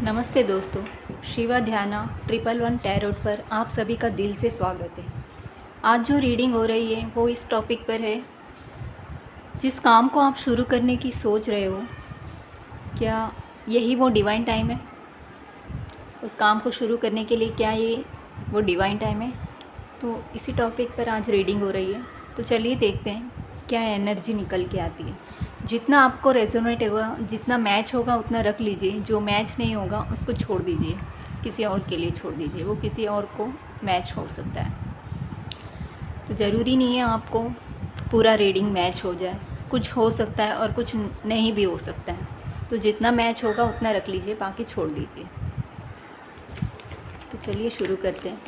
नमस्ते दोस्तों, शिवा ध्याना 111 टैरोट पर आप सभी का दिल से स्वागत है। आज जो रीडिंग हो रही है वो इस टॉपिक पर है, जिस काम को आप शुरू करने की सोच रहे हो, क्या यही वो डिवाइन टाइम है? उस काम को शुरू करने के लिए क्या ये वो डिवाइन टाइम है? तो इसी टॉपिक पर आज रीडिंग हो रही है। तो चलिए देखते हैं क्या एनर्जी निकल के आती है। जितना आपको रेजोनेट होगा, जितना मैच होगा उतना रख लीजिए, जो मैच नहीं होगा उसको छोड़ दीजिए, किसी और के लिए छोड़ दीजिए, वो किसी और को मैच हो सकता है। तो ज़रूरी नहीं है आपको पूरा रीडिंग मैच हो जाए, कुछ हो सकता है और कुछ नहीं भी हो सकता है। तो जितना मैच होगा उतना रख लीजिए, बाकी छोड़ दीजिए। तो चलिए शुरू करते हैं।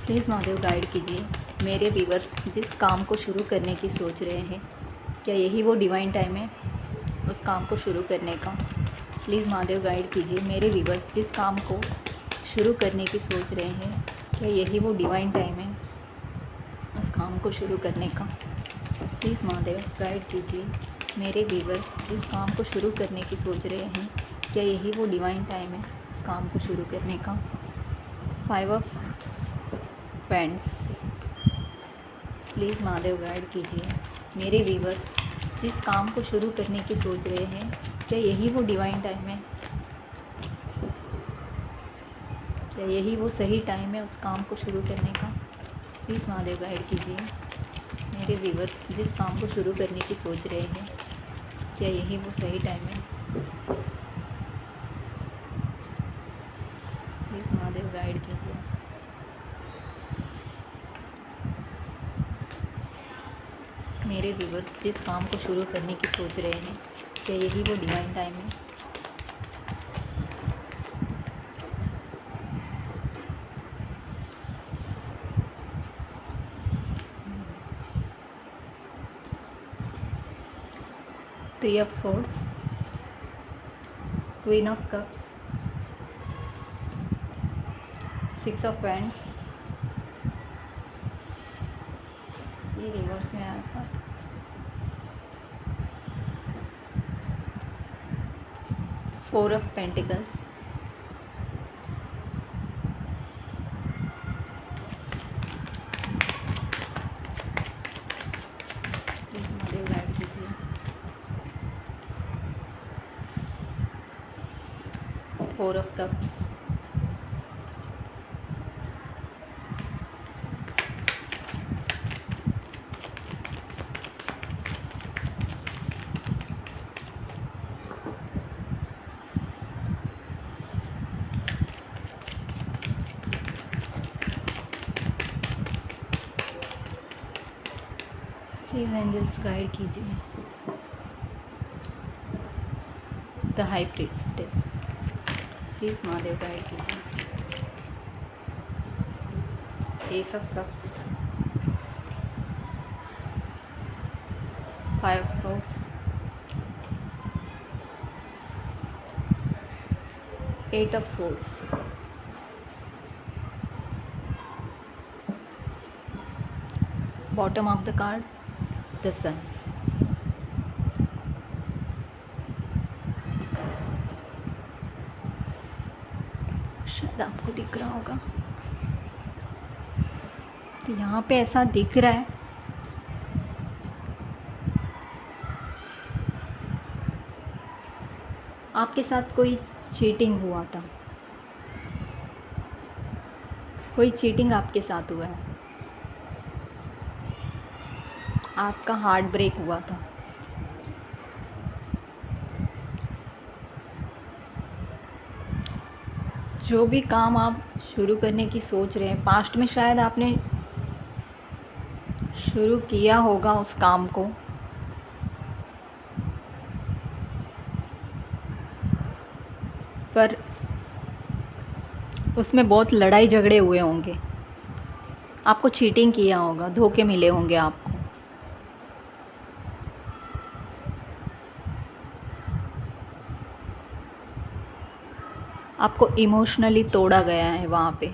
प्लीज़ महादेव गाइड कीजिए मेरे व्यूअर्स जिस काम को शुरू करने की सोच रहे हैं, क्या यही वो डिवाइन टाइम है उस काम को शुरू करने का? प्लीज़ महादेव गाइड कीजिए मेरे व्यूअर्स जिस काम को शुरू करने की सोच रहे हैं, क्या यही वो डिवाइन टाइम है उस काम को शुरू करने का? प्लीज़ महादेव गाइड कीजिए मेरे व्यूअर्स जिस काम को शुरू करने की सोच रहे हैं, क्या यही वो डिवाइन टाइम है उस काम को शुरू करने का? 5 of paints. Please Mahadev guide कीजिए मेरे व्यूअर्स जिस काम को शुरू करने की सोच रहे हैं, क्या यही वो डिवाइन टाइम है? क्या यही वो सही टाइम है उस काम को शुरू करने का? प्लीज़ महादेव गाइड कीजिए मेरे व्यूअर्स जिस काम को शुरू करने की सोच रहे हैं, क्या यही वो सही टाइम है? प्लीज़ महादेव गाइड कीजिए। मेरे व्यूअर्स जिस काम को शुरू करने की सोच रहे हैं, क्या यही वो डिवाइन टाइम है? Three of Swords, Queen of Cups, Six of Wands, ये रिवर्स में आया था। Four of Pentacles, please Mahadev guide कीजिए। Four of Cups, please angels guide कीजिए। The high priestess, please Mahadev guide कीजिए। Ace of cups, five of swords, eight of swords, bottom of the card the sun. शायद आपको दिख रहा होगा। तो यहाँ पे ऐसा दिख रहा है आपके साथ कोई चीटिंग हुआ था, कोई चीटिंग आपके साथ हुआ है, आपका हार्ट ब्रेक हुआ था। जो भी काम आप शुरू करने की सोच रहे हैं, पास्ट में शायद आपने शुरू किया होगा उस काम को, पर उसमें बहुत लड़ाई झगड़े हुए होंगे, आपको चीटिंग किया होगा, धोखे मिले होंगे आपको। आपको इमोशनली तोड़ा गया है वहाँ पे।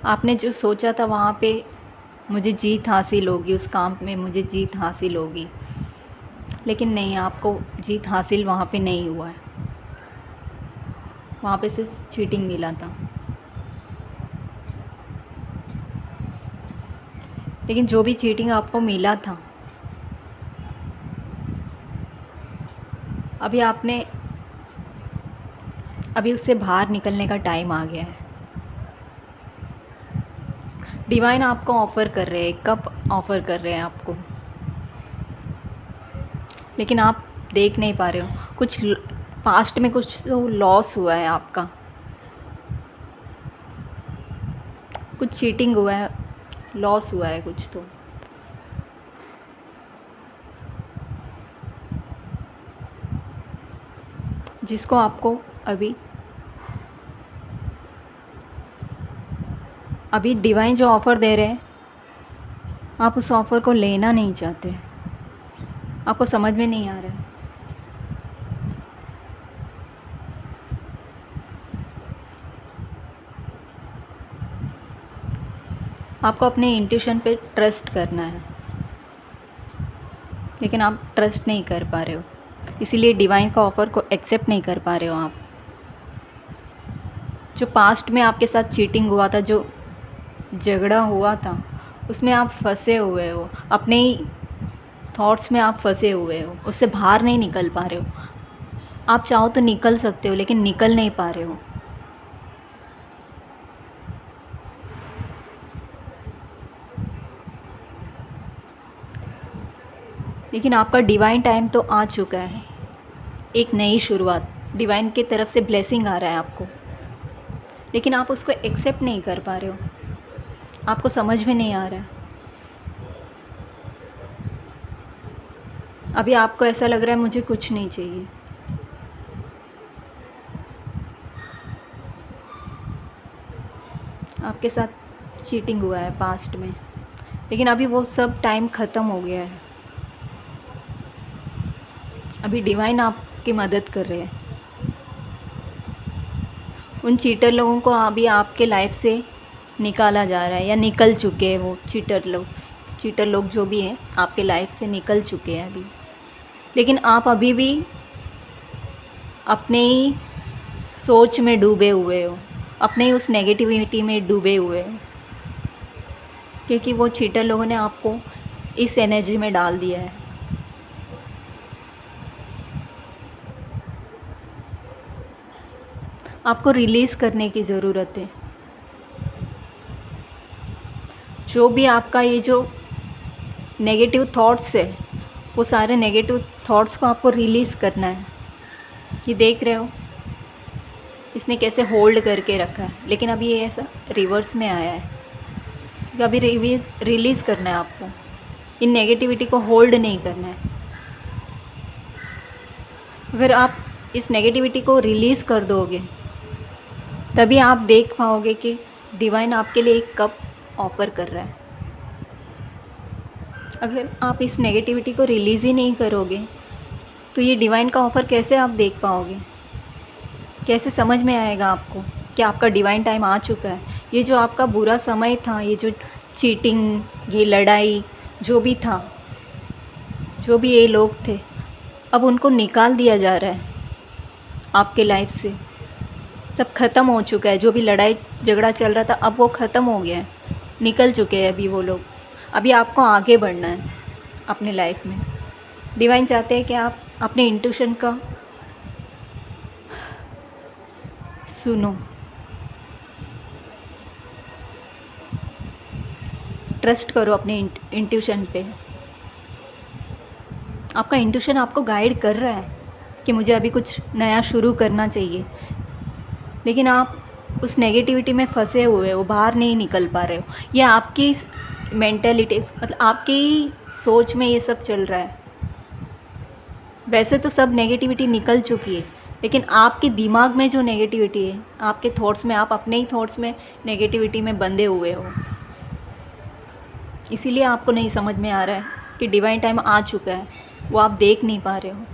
आपने जो सोचा था वहाँ पे मुझे जीत हासिल होगी, उस काम में मुझे जीत हासिल होगी, लेकिन नहीं, आपको जीत हासिल वहाँ पे नहीं हुआ है। वहाँ पे सिर्फ चीटिंग मिला था। लेकिन जो भी चीटिंग आपको मिला था, अभी उससे बाहर निकलने का टाइम आ गया है। डिवाइन आपको ऑफ़र कर रहे हैं, कब ऑफ़र कर रहे हैं आपको, लेकिन आप देख नहीं पा रहे हो। कुछ पास्ट में कुछ तो लॉस हुआ है आपका, कुछ चीटिंग हुआ है, लॉस हुआ है कुछ तो। जिसको आपको अभी डिवाइन जो ऑफ़र दे रहे हैं, आप उस ऑफ़र को लेना नहीं चाहते, आपको समझ में नहीं आ रहा है। आपको अपने इंट्यूशन पे ट्रस्ट करना है, लेकिन आप ट्रस्ट नहीं कर पा रहे हो, इसीलिए डिवाइन का ऑफ़र को एक्सेप्ट नहीं कर पा रहे हो आप। जो पास्ट में आपके साथ चीटिंग हुआ था, जो झगड़ा हुआ था, उसमें आप फंसे हुए हो, अपने ही थॉट्स में आप फंसे हुए हो, उससे बाहर नहीं निकल पा रहे हो। आप चाहो तो निकल सकते हो, लेकिन निकल नहीं पा रहे हो। लेकिन आपका डिवाइन टाइम तो आ चुका है, एक नई शुरुआत, डिवाइन की तरफ से ब्लेसिंग आ रहा है आपको, लेकिन आप उसको एक्सेप्ट नहीं कर पा रहे हो, आपको समझ में नहीं आ रहा है। अभी आपको ऐसा लग रहा है मुझे कुछ नहीं चाहिए। आपके साथ चीटिंग हुआ है पास्ट में, लेकिन अभी वो सब टाइम ख़त्म हो गया है। अभी डिवाइन आपकी मदद कर रहे हैं। उन चीटर लोगों को अभी आपके लाइफ से निकाला जा रहा है, या निकल चुके हैं वो चीटर लोग जो भी हैं आपके लाइफ से निकल चुके हैं अभी। लेकिन आप अभी भी अपने ही सोच में डूबे हुए हो, अपने ही उस नेगेटिविटी में डूबे हुए हो, क्योंकि वो चीटर लोगों ने आपको इस एनर्जी में डाल दिया है। आपको रिलीज़ करने की ज़रूरत है। जो भी आपका ये जो नेगेटिव थॉट्स है, वो सारे नेगेटिव थॉट्स को आपको रिलीज़ करना है। ये देख रहे हो इसने कैसे होल्ड करके रखा है, लेकिन अभी ये ऐसा रिवर्स में आया है। अभी रिलीज़ करना है आपको, इन नेगेटिविटी को होल्ड नहीं करना है। अगर आप इस नेगेटिविटी को रिलीज़ कर दोगे, तभी आप देख पाओगे कि डिवाइन आपके लिए एक कप ऑफ़र कर रहा है। अगर आप इस नेगेटिविटी को रिलीज़ ही नहीं करोगे, तो ये डिवाइन का ऑफ़र कैसे आप देख पाओगे, कैसे समझ में आएगा आपको कि आपका डिवाइन टाइम आ चुका है। ये जो आपका बुरा समय था, ये जो चीटिंग, ये लड़ाई, जो भी था, जो भी ये लोग थे, अब उनको निकाल दिया जा रहा है आपके लाइफ से। सब ख़त्म हो चुका है। जो भी लड़ाई झगड़ा चल रहा था, अब वो ख़त्म हो गया है, निकल चुके हैं अभी वो लोग। अभी आपको आगे बढ़ना है अपने लाइफ में। डिवाइन चाहते हैं कि आप अपने इंट्यूशन का सुनो, ट्रस्ट करो अपने इंट्यूशन पे। आपका इंट्यूशन आपको गाइड कर रहा है कि मुझे अभी कुछ नया शुरू करना चाहिए, लेकिन आप उस नेगेटिविटी में फंसे हुए हो, बाहर नहीं निकल पा रहे हो। ये आपकी मेंटेलिटी, मतलब आपकी सोच में ये सब चल रहा है। वैसे तो सब नेगेटिविटी निकल चुकी है, लेकिन आपके दिमाग में जो नेगेटिविटी है, आपके थॉट्स में, आप अपने ही थॉट्स में नेगेटिविटी में बंधे हुए हो। इसीलिए आपको नहीं समझ में आ रहा है कि डिवाइन टाइम आ चुका है, वो आप देख नहीं पा रहे हो।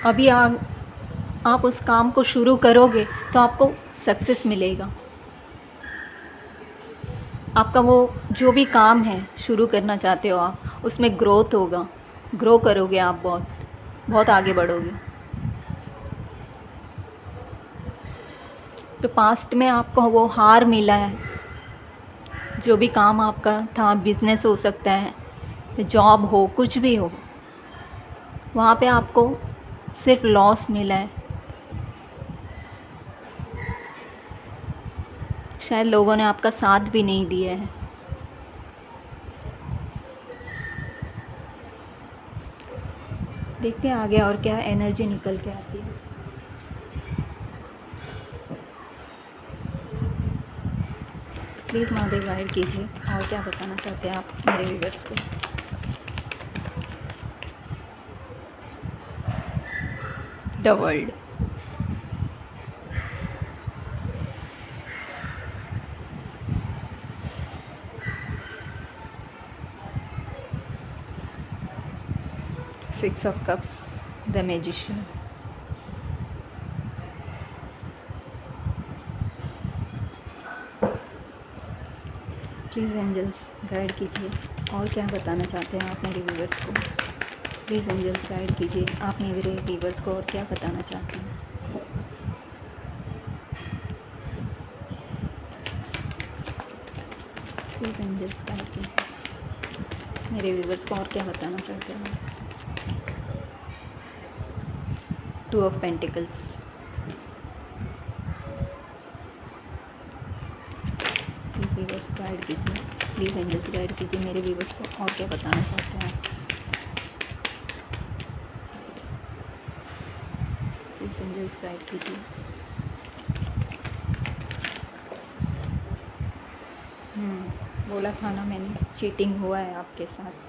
अभी आप उस काम को शुरू करोगे तो आपको सक्सेस मिलेगा। आपका वो जो भी काम है शुरू करना चाहते हो आप, उसमें ग्रोथ होगा, ग्रो करोगे आप, बहुत बहुत आगे बढ़ोगे। तो पास्ट में आपको वो हार मिला है, जो भी काम आपका था, बिज़नेस हो सकता है, जॉब हो, कुछ भी हो, वहाँ पे आपको सिर्फ लॉस मिला है। शायद लोगों ने आपका साथ भी नहीं दिया है। देखते हैं आगे और क्या एनर्जी निकल के आती है। प्लीज़ महादेव गाइड कीजिए, और क्या बताना चाहते हैं आप मेरे व्यूअर्स को। The world. Six of cups, the magician. Please angels guide कीजिए, और क्या बताना चाहते हैं आप मेरे व्यूअर्स को। प्लीज़ एंजल्स गाइड कीजिए, आप मेरे व्यूअर्स को और क्या बताना चाहते हैं। प्लीज़ एंजल्स गाइड कीजिए, मेरे व्यूअर्स को और क्या बताना चाहते हैं। Two of pentacles. Please viewers guide कीजिए, प्लीज़ एंजल्स गाइड कीजिए, मेरे व्यूअर्स को और क्या बताना चाहते हैं। प्लीज़ एंजल्स गाइड कीजिए। बोला था ना मैंने, चीटिंग हुआ है आपके साथ।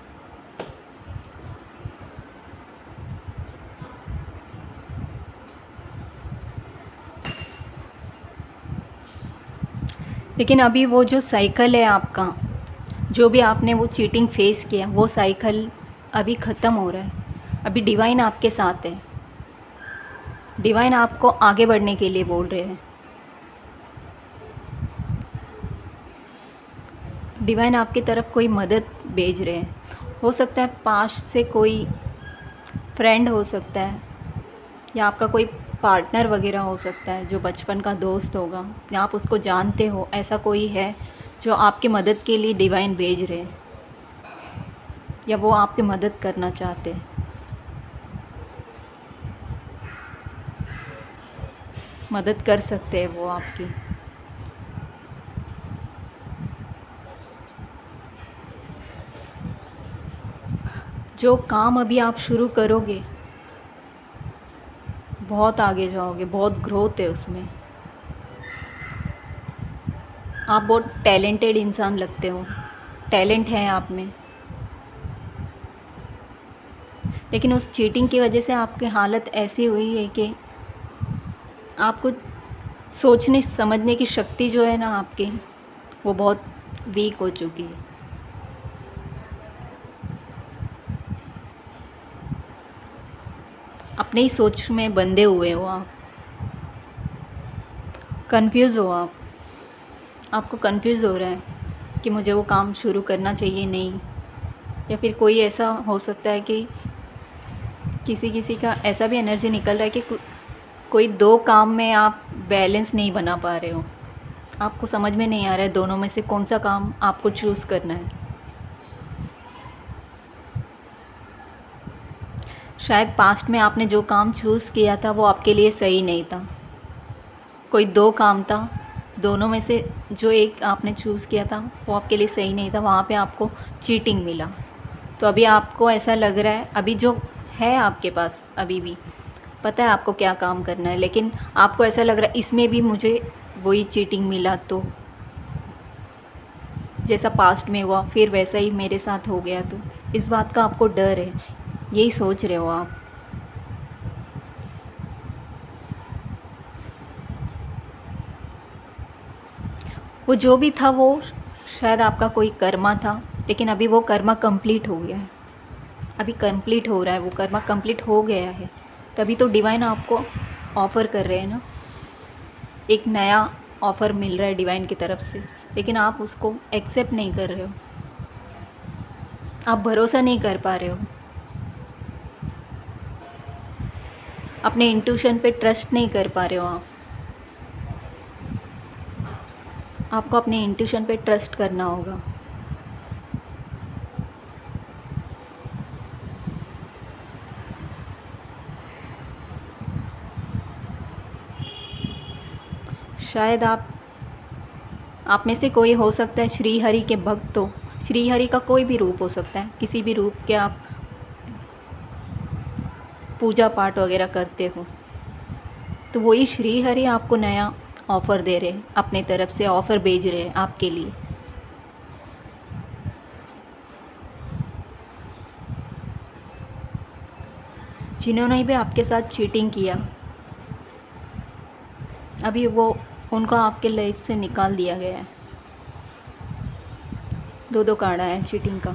लेकिन अभी वो जो साइकिल है आपका, जो भी आपने वो चीटिंग फेस किया, वो साइकिल अभी ख़त्म हो रहा है। अभी डिवाइन आपके साथ है, डिवाइन आपको आगे बढ़ने के लिए बोल रहे हैं। डिवाइन आपकी तरफ कोई मदद भेज रहे हैं। हो सकता है पास्ट से कोई फ्रेंड हो सकता है, या आपका कोई पार्टनर वगैरह हो सकता है, जो बचपन का दोस्त होगा, या आप उसको जानते हो, ऐसा कोई है जो आपकी मदद के लिए डिवाइन भेज रहे हैं, या वो आपकी मदद करना चाहते हैं। मदद कर सकते हैं वो आपकी। जो काम अभी आप शुरू करोगे, बहुत आगे जाओगे, बहुत ग्रोथ है उसमें। आप बहुत टैलेंटेड इंसान लगते हो, टैलेंट है आप में, लेकिन उस चीटिंग की वजह से आपकी हालत ऐसी हुई है कि आपको सोचने समझने की शक्ति जो है ना आपकी, वो बहुत वीक हो चुकी है। अपने ही सोच में बंधे हुए हो आप, कंफ्यूज हो आप, आपको कंफ्यूज हो रहा है कि मुझे वो काम शुरू करना चाहिए नहीं, या फिर कोई ऐसा हो सकता है कि किसी किसी का ऐसा भी एनर्जी निकल रहा है कि कोई दो काम में आप बैलेंस नहीं बना पा रहे हो। आपको समझ में नहीं आ रहा है दोनों में से कौन सा काम आपको चूज़ करना है। शायद पास्ट में आपने जो काम चूज़ किया था वो आपके लिए सही नहीं था। कोई दो काम था, दोनों में से जो एक आपने चूज़ किया था वो आपके लिए सही नहीं था, वहाँ पे आपको चीटिंग मिला। तो अभी आपको ऐसा लग रहा है, अभी जो है आपके पास अभी भी पता है आपको क्या काम करना है, लेकिन आपको ऐसा लग रहा है इसमें भी मुझे वही चीटिंग मिला, तो जैसा पास्ट में हुआ फिर वैसा ही मेरे साथ हो गया, तो इस बात का आपको डर है, यही सोच रहे हो आप। वो जो भी था वो शायद आपका कोई कर्मा था, लेकिन अभी वो कर्मा कंप्लीट हो गया है, अभी कंप्लीट हो रहा है, वो कर्मा कंप्लीट हो गया है। तभी तो डिवाइन आपको ऑफ़र कर रहे हैं ना, एक नया ऑफ़र मिल रहा है डिवाइन की तरफ से लेकिन आप उसको एक्सेप्ट नहीं कर रहे हो, आप भरोसा नहीं कर पा रहे हो, अपने इंट्यूशन पे ट्रस्ट नहीं कर पा रहे हो। आपको अपने इंट्यूशन पे ट्रस्ट करना होगा। शायद आप में से कोई हो सकता है श्री हरि के भक्त हो। श्री हरि का कोई भी रूप हो सकता है, किसी भी रूप के आप पूजा पाठ वगैरह करते हो, तो वही श्री हरि आपको नया ऑफ़र दे रहे हैं, अपने तरफ से ऑफ़र भेज रहे हैं आपके लिए। जिन्होंने भी आपके साथ चीटिंग किया, अभी वो उनको आपके लाइफ से निकाल दिया गया है। दो कार्ड आया है चीटिंग का।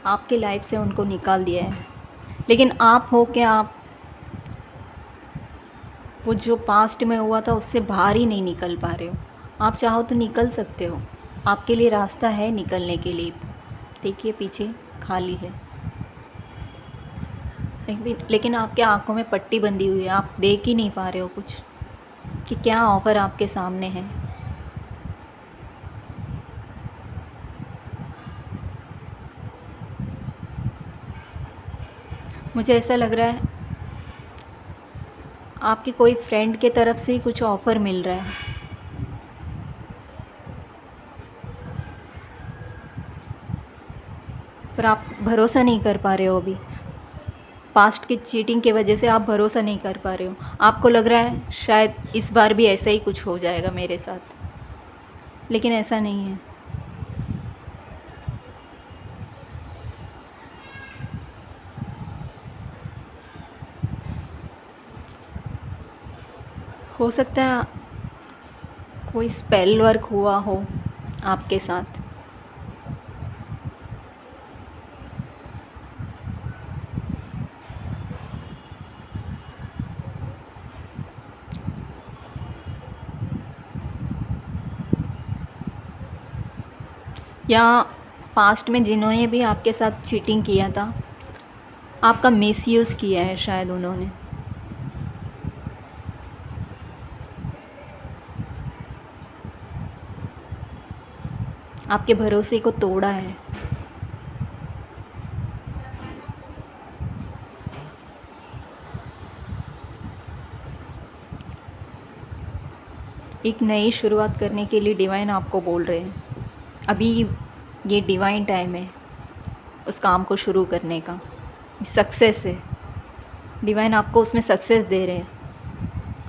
आपके लाइफ से उनको निकाल दिया है, लेकिन आप हो कि आप वो जो पास्ट में हुआ था उससे बाहर ही नहीं निकल पा रहे हो। आप चाहो तो निकल सकते हो, आपके लिए रास्ता है निकलने के लिए। देखिए पीछे खाली है, लेकिन आपके आंखों में पट्टी बंधी हुई है, आप देख ही नहीं पा रहे हो कुछ कि क्या ऑफ़र आपके सामने है। मुझे ऐसा लग रहा है आपके कोई फ्रेंड के तरफ से ही कुछ ऑफ़र मिल रहा है, पर आप भरोसा नहीं कर पा रहे हो। अभी पास्ट की चीटिंग की वजह से आप भरोसा नहीं कर पा रहे हो। आपको लग रहा है शायद इस बार भी ऐसा ही कुछ हो जाएगा मेरे साथ, लेकिन ऐसा नहीं है। हो सकता है कोई स्पेल वर्क हुआ हो आपके साथ। या पास्ट में जिन्होंने भी आपके साथ चीटिंग किया था, आपका मिसयूज़ किया है शायद उन्होंने। आपके भरोसे को तोड़ा है। एक नई शुरुआत करने के लिए डिवाइन आपको बोल रहे हैं, अभी ये डिवाइन टाइम है उस काम को शुरू करने का। सक्सेस है, डिवाइन आपको उसमें सक्सेस दे रहे हैं।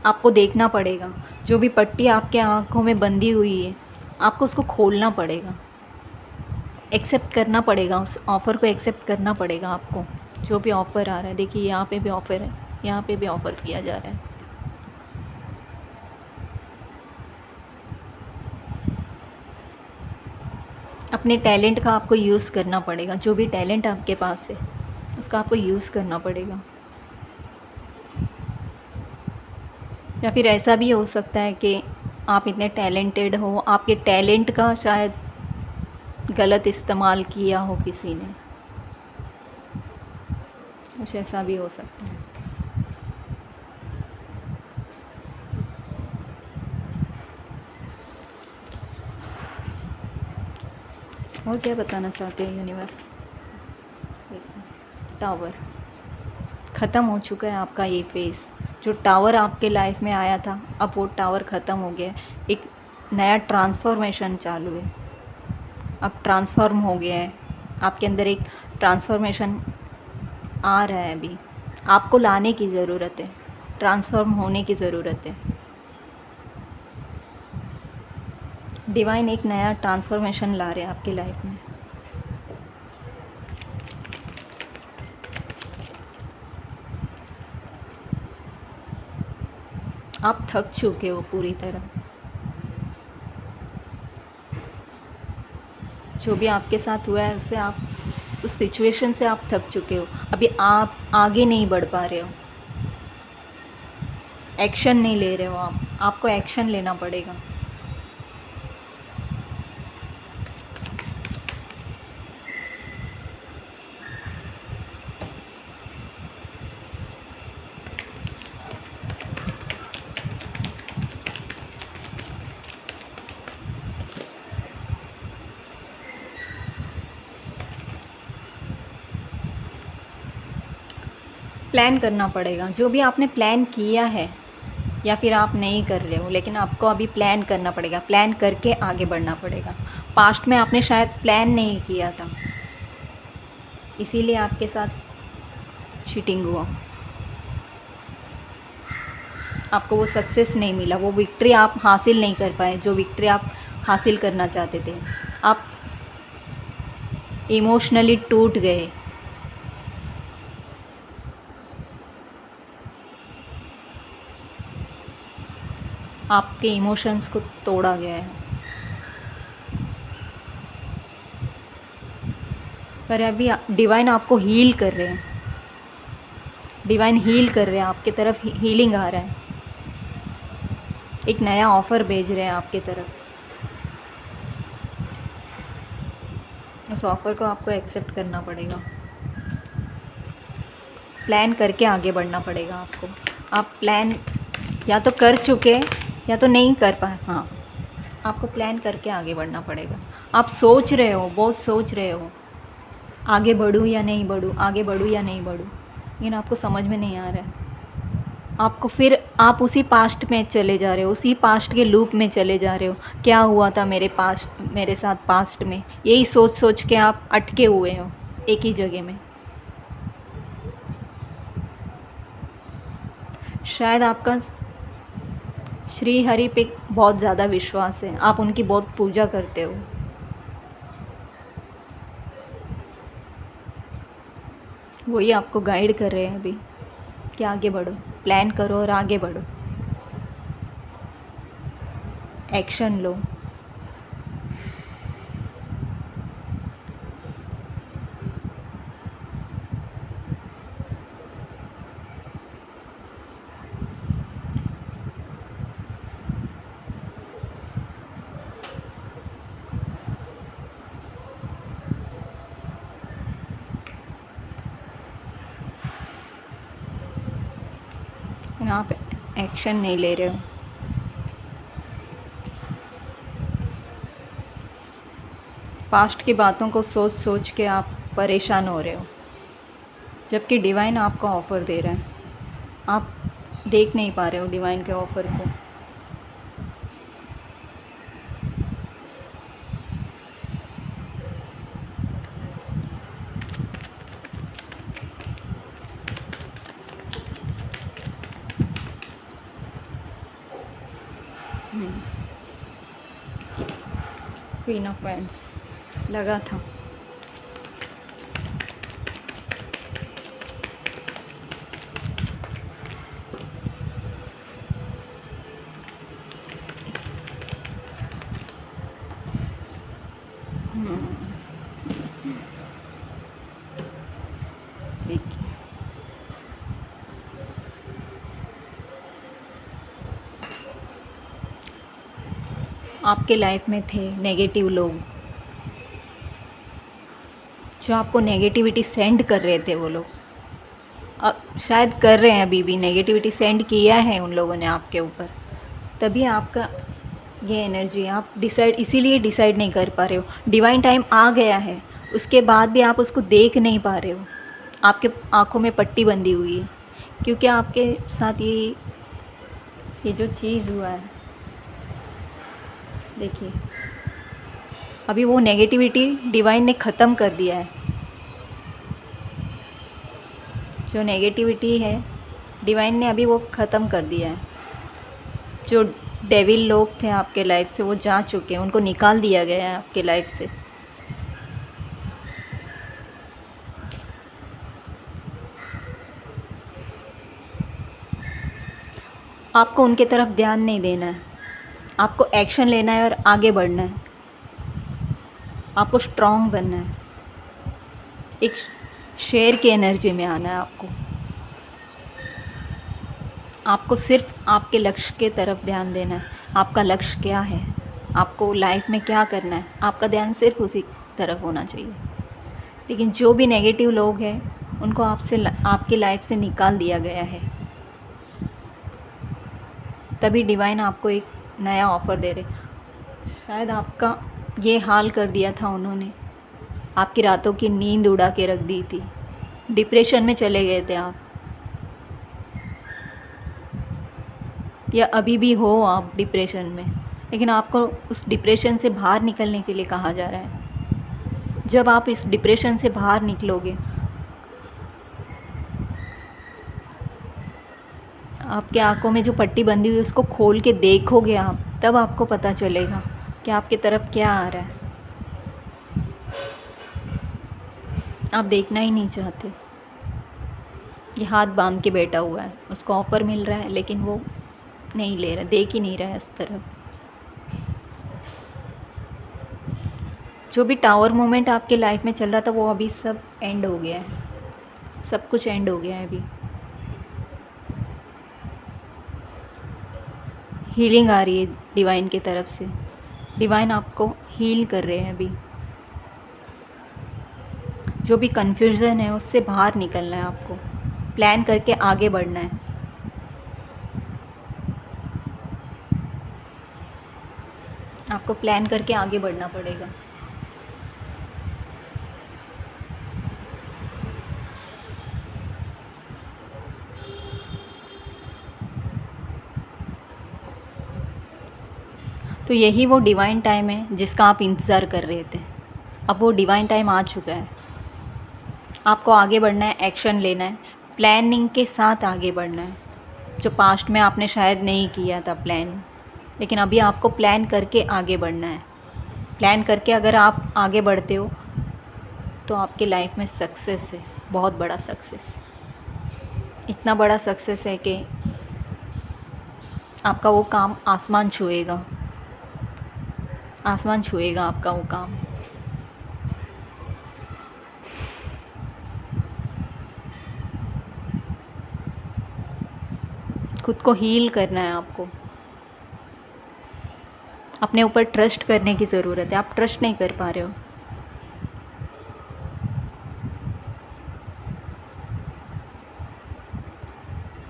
आपको देखना पड़ेगा, जो भी पट्टी आपके आँखों में बंधी हुई है, आपको उसको खोलना पड़ेगा, एक्सेप्ट करना पड़ेगा, उस ऑफ़र को एक्सेप्ट करना पड़ेगा आपको। जो भी ऑफ़र आ रहा है, देखिए यहाँ पे भी ऑफ़र है, यहाँ पे भी ऑफ़र किया जा रहा है। अपने टैलेंट का आपको यूज़ करना पड़ेगा, जो भी टैलेंट आपके पास है उसका आपको यूज़ करना पड़ेगा। या फिर ऐसा भी हो सकता है कि आप इतने टैलेंटेड हो, आपके टैलेंट का शायद गलत इस्तेमाल किया हो किसी ने, कुछ ऐसा भी हो सकता है। और क्या बताना चाहते हैं यूनिवर्स? टावर ख़त्म हो चुका है आपका ये फेज़। जो टावर आपके लाइफ में आया था, अब वो टावर ख़त्म हो गया। एक नया ट्रांसफॉर्मेशन चालू है, अब ट्रांसफॉर्म हो गया है। आपके अंदर एक ट्रांसफॉर्मेशन आ रहा है, अभी आपको लाने की ज़रूरत है, ट्रांसफॉर्म होने की ज़रूरत है। डिवाइन एक नया ट्रांसफॉर्मेशन ला रहे हैं आपकी लाइफ में। आप थक चुके हो पूरी तरह, जो भी आपके साथ हुआ है उससे आप, उस सिचुएशन से आप थक चुके हो। अभी आप आगे नहीं बढ़ पा रहे हो, एक्शन नहीं ले रहे हो आप, आपको एक्शन लेना पड़ेगा। प्लान करना पड़ेगा, जो भी आपने प्लान किया है या फिर आप नहीं कर रहे हो, लेकिन आपको अभी प्लान करना पड़ेगा, प्लान करके आगे बढ़ना पड़ेगा। पास्ट में आपने शायद प्लान नहीं किया था, इसीलिए आपके साथ चीटिंग हुआ, आपको वो सक्सेस नहीं मिला, वो विक्ट्री आप हासिल नहीं कर पाए जो विक्ट्री आप हासिल करना चाहते थे। आप इमोशनली टूट गए। आपके इमोशंस को तोड़ा गया है। पर अभी डिवाइन आपको हील कर रहे हैं, डिवाइन हील कर रहे हैं, आपके तरफ हीलिंग आ रहा है, एक नया ऑफ़र भेज रहे हैं आपके तरफ। उस ऑफ़र को आपको एक्सेप्ट करना पड़ेगा, प्लान करके आगे बढ़ना पड़ेगा आपको। आप प्लान या तो कर चुके या तो नहीं कर पाए, हाँ, आपको प्लान करके आगे बढ़ना पड़ेगा। आप सोच रहे हो, बहुत सोच रहे हो, आगे बढ़ूँ या नहीं बढ़ूँ, आगे बढ़ूँ या नहीं बढ़ूँ, लेकिन आपको समझ में नहीं आ रहा है। आपको फिर आप उसी पास्ट में चले जा रहे हो, उसी पास्ट के लूप में चले जा रहे हो। क्या हुआ था मेरे साथ पास्ट में, यही सोच सोच के आप अटके हुए हो एक ही जगह में। शायद आपका श्री हरि पे बहुत ज़्यादा विश्वास है, आप उनकी बहुत पूजा करते हो। वही आपको गाइड कर रहे हैं अभी कि आगे बढ़ो, प्लान करो और आगे बढ़ो, एक्शन लो। आप एक्शन नहीं ले रहे हो। पास्ट की बातों को सोच सोच के आप परेशान हो रहे हो, जबकि डिवाइन आपको ऑफ़र दे रहा है, आप देख नहीं पा रहे हो डिवाइन के ऑफ़र को। क्वीन ऑफ वैंड्स लगा था। देखिए, आपके लाइफ में थे नेगेटिव लोग, जो आपको नेगेटिविटी सेंड कर रहे थे। वो लोग अब शायद कर रहे हैं, अभी भी नेगेटिविटी सेंड किया है उन लोगों ने आपके ऊपर, तभी आपका ये एनर्जी, आप इसीलिए डिसाइड नहीं कर पा रहे हो। डिवाइन टाइम आ गया है, उसके बाद भी आप उसको देख नहीं पा रहे हो, आपके आँखों में पट्टी बंधी हुई है, क्योंकि आपके साथ ये जो चीज़ हुआ है, देखिए, अभी वो नेगेटिविटी डिवाइन ने ख़त्म कर दिया है। जो नेगेटिविटी है डिवाइन ने अभी वो ख़त्म कर दिया है। जो डेविल लोग थे आपके लाइफ से, वो जा चुके हैं, उनको निकाल दिया गया है आपके लाइफ से। आपको उनके तरफ ध्यान नहीं देना है, आपको एक्शन लेना है और आगे बढ़ना है, आपको स्ट्रॉन्ग बनना है, एक शेर की एनर्जी में आना है आपको। आपको सिर्फ आपके लक्ष्य के तरफ ध्यान देना है। आपका लक्ष्य क्या है, आपको लाइफ में क्या करना है, आपका ध्यान सिर्फ उसी तरफ होना चाहिए। लेकिन जो भी नेगेटिव लोग हैं उनको आपकी लाइफ से निकाल दिया गया है। तभी डिवाइन आपको एक नया ऑफ़र दे रहे। शायद आपका ये हाल कर दिया था उन्होंने, आपकी रातों की नींद उड़ा के रख दी थी, डिप्रेशन में चले गए थे आप, या अभी भी हो आप डिप्रेशन में, लेकिन आपको उस डिप्रेशन से बाहर निकलने के लिए कहा जा रहा है। जब आप इस डिप्रेशन से बाहर निकलोगे, आपके आंखों में जो पट्टी बंधी हुई है उसको खोल के देखोगे आप, तब आपको पता चलेगा कि आपकी तरफ क्या आ रहा है। आप देखना ही नहीं चाहते। ये हाथ बांध के बैठा हुआ है, उसको ऑफ़र मिल रहा है लेकिन वो नहीं ले रहा, देख ही नहीं रहा है उस तरफ। जो भी टावर मोमेंट आपके लाइफ में चल रहा था वो अभी सब एंड हो गया है, सब कुछ एंड हो गया है। अभी हीलिंग आ रही है डिवाइन की तरफ से, डिवाइन आपको हील कर रहे हैं। अभी जो भी कन्फ्यूज़न है उससे बाहर निकलना है, आपको प्लान करके आगे बढ़ना है। आपको प्लान करके आगे बढ़ना पड़ेगा। तो यही वो डिवाइन टाइम है जिसका आप इंतज़ार कर रहे थे। अब वो डिवाइन टाइम आ चुका है। आपको आगे बढ़ना है, एक्शन लेना है, प्लानिंग के साथ आगे बढ़ना है। जो पास्ट में आपने शायद नहीं किया था प्लान, लेकिन अभी आपको प्लान करके आगे बढ़ना है। प्लान करके अगर आप आगे बढ़ते हो तो आपके लाइफ में सक्सेस है, बहुत बड़ा सक्सेस। इतना बड़ा सक्सेस है कि आपका वो काम आसमान छुएगा, आसमान छुएगा आपका वो काम। खुद को हील करना है आपको, अपने ऊपर ट्रस्ट करने की ज़रूरत है। आप ट्रस्ट नहीं कर पा रहे हो।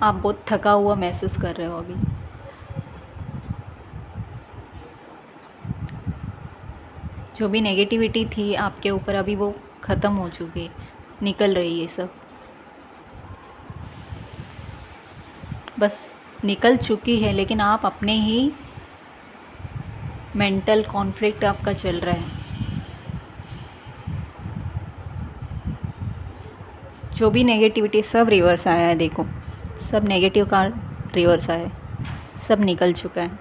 आप बहुत थका हुआ महसूस कर रहे हो अभी। जो भी नेगेटिविटी थी आपके ऊपर अभी वो ख़त्म हो चुकी है, निकल रही है सब, बस निकल चुकी है। लेकिन आप अपने ही मेंटल कॉन्फ्लिक्ट आपका चल रहा है। जो भी नेगेटिविटी सब रिवर्स आया है, देखो सब नेगेटिव का रिवर्स आया है, सब निकल चुका है।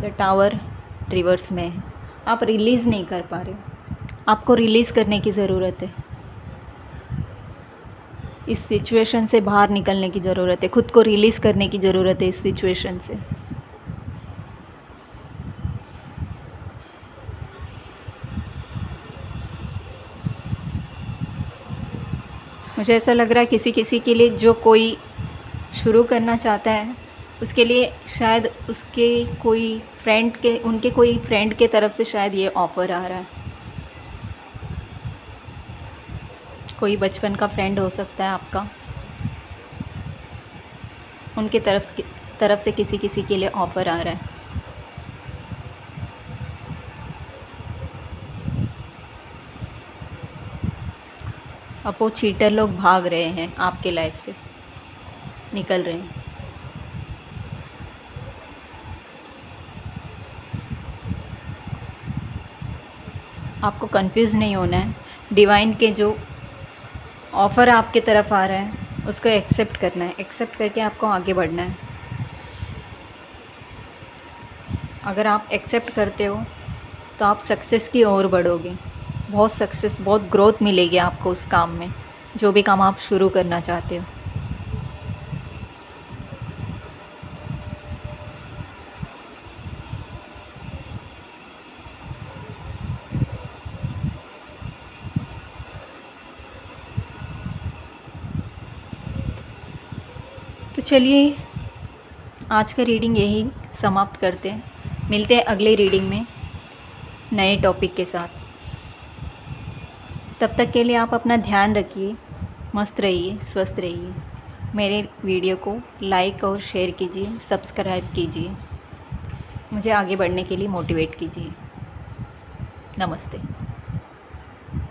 द टावर रिवर्स में है। आप रिलीज़ नहीं कर पा रहे हो, आपको रिलीज़ करने की ज़रूरत है। इस सिचुएशन से बाहर निकलने की ज़रूरत है, खुद को रिलीज़ करने की ज़रूरत है इस सिचुएशन से। मुझे ऐसा लग रहा है किसी किसी के लिए जो कोई शुरू करना चाहता है उसके लिए शायद उसके कोई फ्रेंड के उनके कोई फ्रेंड के तरफ से शायद ये ऑफ़र आ रहा है। कोई बचपन का फ्रेंड हो सकता है आपका, उनके तरफ से किसी किसी के लिए ऑफ़र आ रहा है। अब वो चीटर लोग भाग रहे हैं आपके लाइफ से, निकल रहे हैं। आपको कंफ्यूज नहीं होना है। डिवाइन के जो ऑफ़र आपके तरफ आ रहा है उसको एक्सेप्ट करना है, एक्सेप्ट करके आपको आगे बढ़ना है। अगर आप एक्सेप्ट करते हो तो आप सक्सेस की ओर बढ़ोगे। बहुत सक्सेस, बहुत ग्रोथ मिलेगी आपको उस काम में, जो भी काम आप शुरू करना चाहते हो। तो चलिए आज का रीडिंग यही समाप्त करते हैं। मिलते हैं अगले रीडिंग में नए टॉपिक के साथ। तब तक के लिए आप अपना ध्यान रखिए, मस्त रहिए, स्वस्थ रहिए। मेरे वीडियो को लाइक और शेयर कीजिए, सब्सक्राइब कीजिए, मुझे आगे बढ़ने के लिए मोटिवेट कीजिए। नमस्ते।